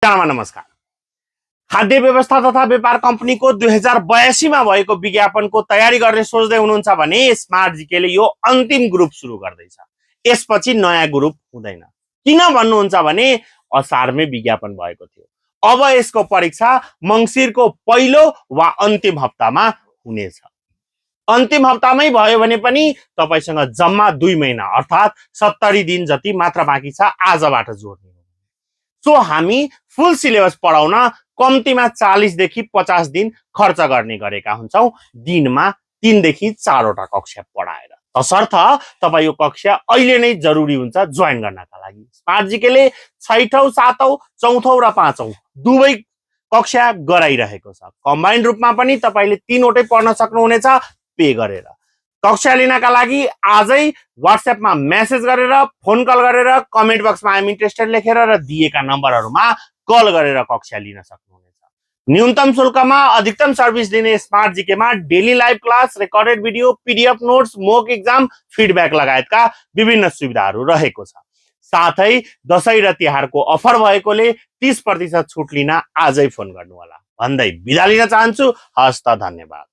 सबैजनामा नमस्कार। खाद्य व्यवस्था तथा व्यापार कम्पनीको 2082 मा भएको विज्ञापनको तयारी गर्ने सोच्दै हुनुहुन्छ भने स्मार्ट जीकेले यो अन्तिम ग्रुप सुरु गर्दैछ। यसपछि नयाँ ग्रुप हुँदैन। किन भन्नुहुन्छ भने असारमै विज्ञापन भएको थियो। अब यसको परीक्षा मङ्सिरको पहिलो वा अन्तिम हप्तामा हुनेछ। अन्तिम हप्तामै भयो भने पनि तपाईसँग जम्मा 2 महिना अर्थात् 70 दिन जति मात्र बाँकी छ आजबाट जोड्ने। सो हामी फुल सिलेबस पढाउन कम्तीमा 40 देखि 50 दिन खर्च गर्ने गरेका हुन्छौं, दिनमा 3 देखि 4 वटा कक्षा पढाएर। तसर्थ तपाई यो कक्षा अहिले नै जरुरी हुन्छ जोइन गर्नका लागि। स्मार्ट जीकेले 6औं 7औं 4औं र 5औं दुवै कक्षा गराइरहेको छ। कम्बाइन्ड रूपमा पनि तपाईले 3 वटै पढ्न सक्नुहुनेछ पे गरेर। कक्षा लिनका लागि आजै व्हाट्सएपमा मेसेज गरेर, फोन कल गरेर, कमेन्ट बक्समा आइ एम इन्ट्रेस्टेड लेखेर र दिएका नम्बरहरुमा कल गरेर कक्षा लिन सक्नुहुनेछ। न्यूनतम शुल्कमा अधिकतम सर्भिस दिने स्मार्ट जीकेमा daily live class, recorded video, PDF notes, mock exam, feedback लगायतका विभिन्न सुविधाहरू रहेको छ। साथै दशैं र तिहारको अफर भएकोले 30% छुट लिन आजै फोन गर्नु होला भन्दै बिदा लिन चाहन्छु। हस्त धन्यवाद।